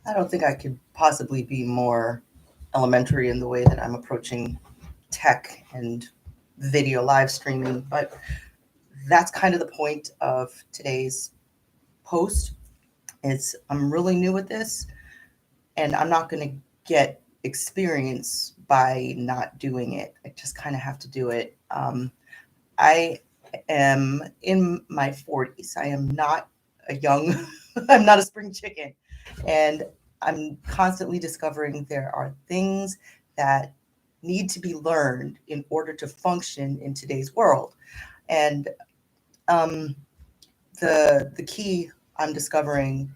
I don't think I could possibly be more elementary in the way that I'm approaching tech and video live streaming, but that's kind of the point of today's post. Is I'm really new at this, and I'm not going to get experience by not doing it. I just kind of have to do it. I am in my 40s. I am not a young, I'm not a spring chicken. And I'm constantly discovering there are things that need to be learned in order to function in today's world. And um, the key I'm discovering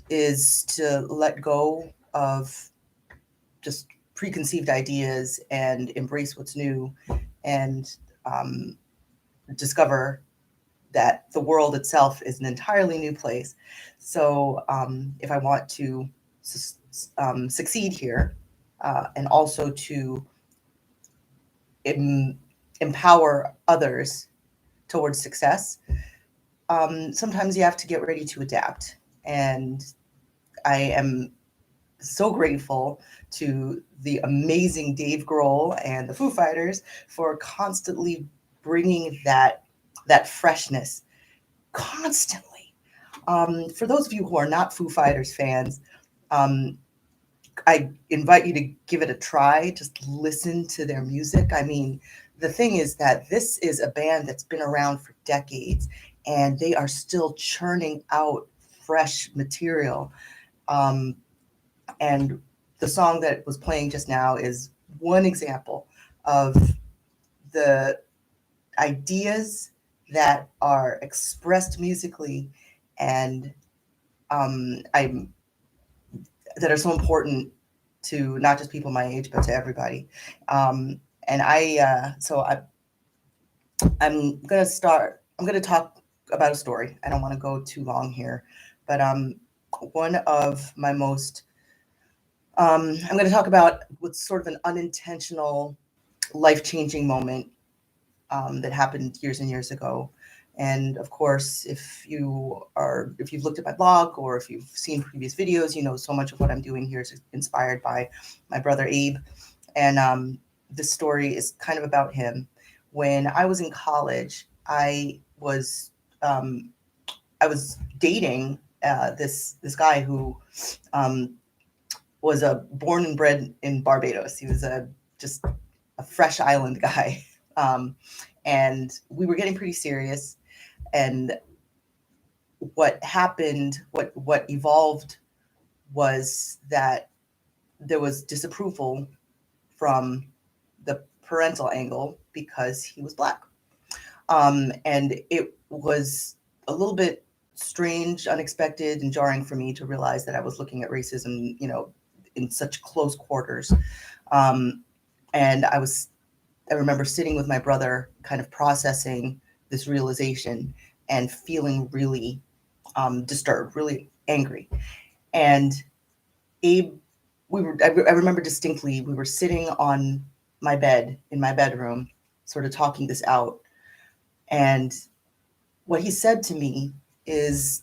is to let go of just preconceived ideas and embrace what's new and um, discover that the world itself is an entirely new place. So if I want to succeed here and also to em- empower others towards success, sometimes you have to get ready to adapt. And I am so grateful to the amazing Dave Grohl and the Foo Fighters for constantly bringing that freshness constantly. For those of you who are not Foo Fighters fans, um, I invite you to give it a try. Just listen to their music. I mean, the thing is that this is a band that's been around for decades, and they are still churning out fresh material. Um, and the song that was playing just now is one example of the ideas that are expressed musically and I'm that are so important to not just people my age but to everybody. And I'm gonna start. I'm gonna talk about a story. I don't want to go too long here, but one of my most I'm going to talk about what's sort of an unintentional life changing moment that happened years and years ago. And of course, if you've looked at my blog or if you've seen previous videos, you know so much of what I'm doing here is inspired by my brother Abe. And this story is kind of about him. When I was in college, um, I was dating this guy who um, was a born and bred in Barbados. He was a just a fresh island guy. Um, and we were getting pretty serious. And what happened, what evolved was that there was disapproval from the parental angle because he was black. And it was a little bit strange, unexpected, and jarring for me to realize that I was looking at racism, in such close quarters. Um, and I remember sitting with my brother, kind of processing this realization and feeling really disturbed, really angry. And Abe, I remember distinctly, we were sitting on my bed in my bedroom, sort of talking this out. And what he said to me is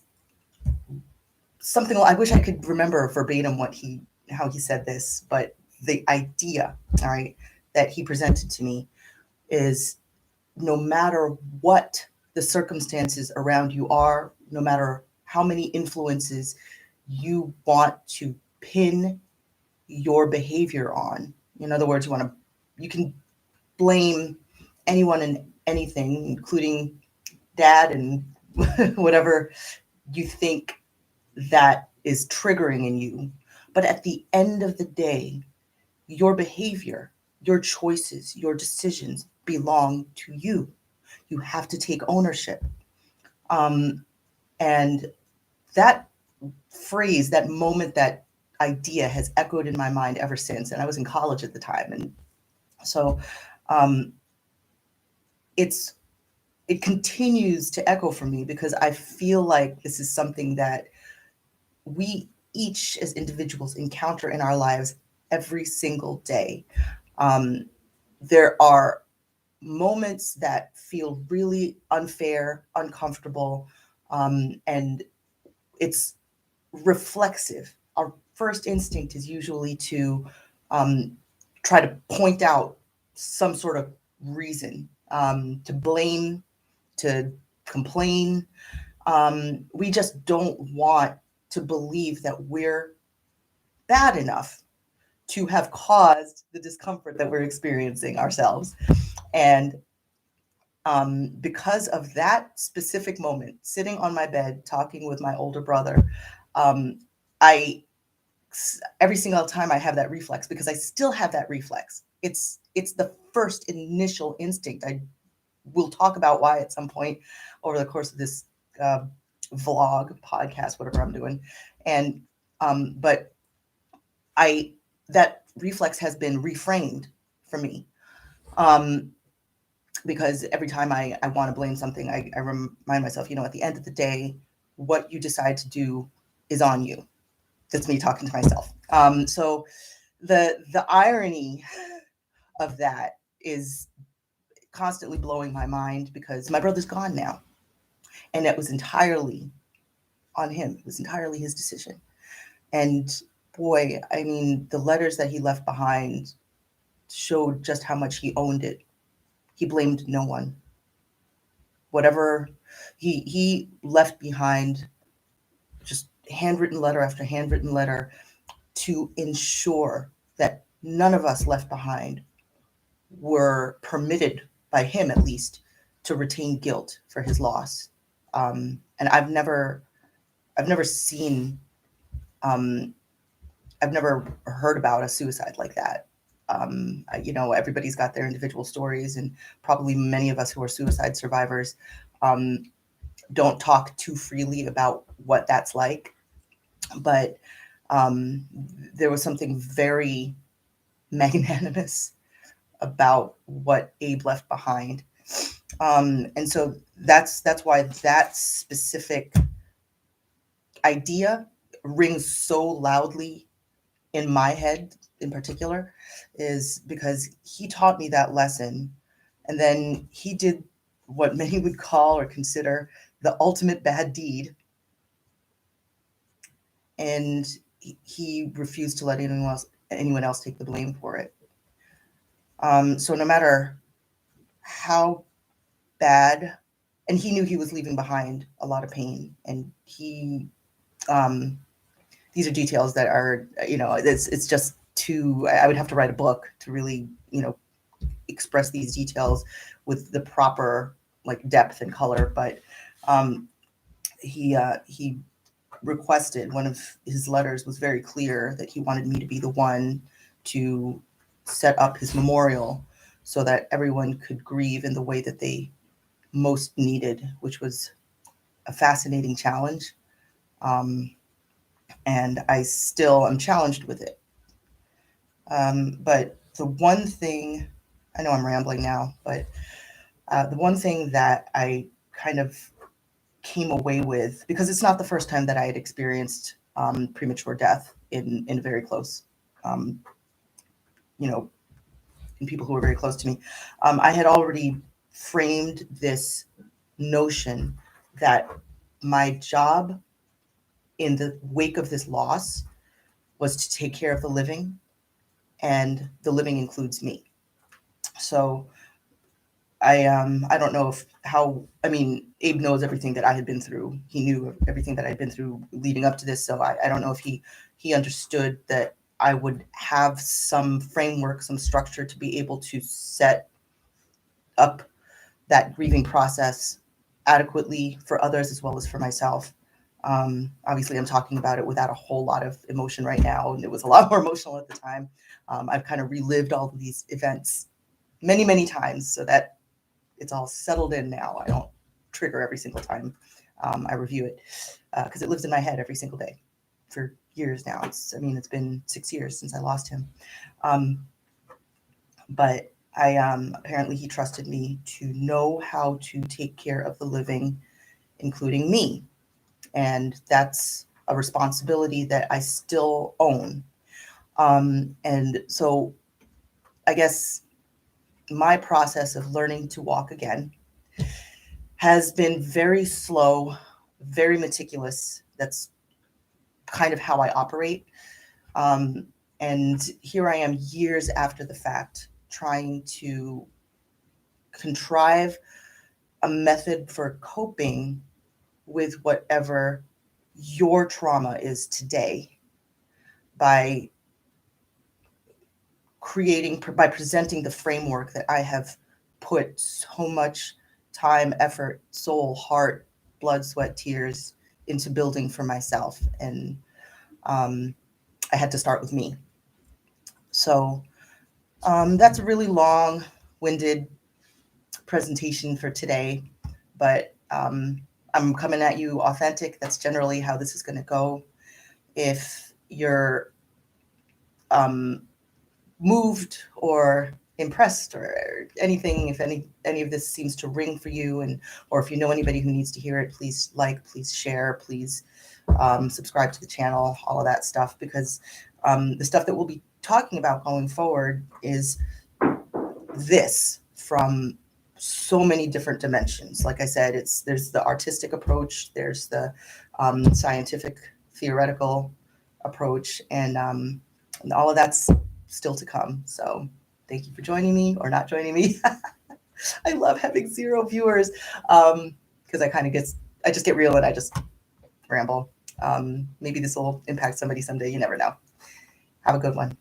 something I wish I could remember verbatim how he said this, but the idea, all right, that he presented to me is no matter what the circumstances around you are, no matter how many influences you want to pin your behavior on. In other words, you can blame anyone and anything, including dad and whatever you think that is triggering in you. But at the end of the day, your behavior, your choices, your decisions belong to you. You have to take ownership. Um, and that phrase, that moment, that idea has echoed in my mind ever since. And I was in college at the time. And so um, it's, it continues to echo for me because I feel like this is something that we each as individuals encounter in our lives every single day. Um, there are moments that feel really unfair, uncomfortable, and it's reflexive. first instinct is usually to try to point out some sort of reason, to blame, to complain. We just don't want to believe that we're bad enough to have caused the discomfort that we're experiencing ourselves. And because of that specific moment, sitting on my bed talking with my older brother, um, I every single time I have that reflex, because I still have that reflex. It's the first initial instinct. I will talk about why at some point over the course of this uh, vlog, podcast, whatever I'm doing, and but I that reflex has been reframed for me. Um, because every time I want to blame something, I remind myself, at the end of the day, what you decide to do is on you. That's me talking to myself. So the irony of that is constantly blowing my mind, because my brother's gone now, and it was entirely on him. It was entirely his decision. And boy, I mean, the letters that he left behind showed just how much he owned it. He blamed no one. Whatever he left behind, just handwritten letter after handwritten letter, to ensure that none of us left behind were permitted, by him at least, to retain guilt for his loss. And I've never seen, I've never heard about a suicide like that. Everybody's got their individual stories, and probably many of us who are suicide survivors don't talk too freely about what that's like. But there was something very magnanimous about what Abe left behind. And so that's why that specific idea rings so loudly in my head in particular, is because he taught me that lesson. And then he did what many would call or consider the ultimate bad deed. And he refused to let anyone else take the blame for it. So no matter how bad, and he knew he was leaving behind a lot of pain, and these are details that are, it's just too, I would have to write a book to really, express these details with the proper like depth and color. But he requested, one of his letters was very clear that he wanted me to be the one to set up his memorial so that everyone could grieve in the way that they most needed, which was a fascinating challenge. And I still am challenged with it. But the one thing, I know I'm rambling now, but the one thing that I kind of came away with, because it's not the first time that I had experienced premature death in very close, in people who were very close to me, I had already framed this notion that my job in the wake of this loss was to take care of the living, and the living includes me. So I don't know Abe knows everything that I had been through. He knew everything that I'd been through leading up to this. So I don't know if he understood that I would have some framework, some structure to be able to set up that grieving process adequately for others as well as for myself. Obviously, I'm talking about it without a whole lot of emotion right now, and it was a lot more emotional at the time. I've kind of relived all of these events many, many times, so that it's all settled in now. I don't trigger every single time I review it, because it lives in my head every single day for years now. It's been 6 years since I lost him. But apparently he trusted me to know how to take care of the living, including me. And that's a responsibility that I still own. And so I guess my process of learning to walk again has been very slow, very meticulous. That's kind of how I operate. And here I am years after the fact trying to contrive a method for coping with whatever your trauma is today by by presenting the framework that I have put so much time, effort, soul, heart, blood, sweat, tears into building for myself. And I had to start with me. So that's a really long winded presentation for today, but I'm coming at you authentic. That's generally how this is going to go. If you're moved or impressed or anything, if any of this seems to ring for you, and or if you know anybody who needs to hear it, please like, please share, please subscribe to the channel, all of that stuff, because the stuff that we'll be talking about going forward is this from so many different dimensions. Like I said, there's the artistic approach, there's the scientific theoretical approach, and all of that's still to come. So thank you for joining me or not joining me. I love having 0 viewers because I just get real and I just ramble. Maybe this will impact somebody someday. You never know. Have a good one.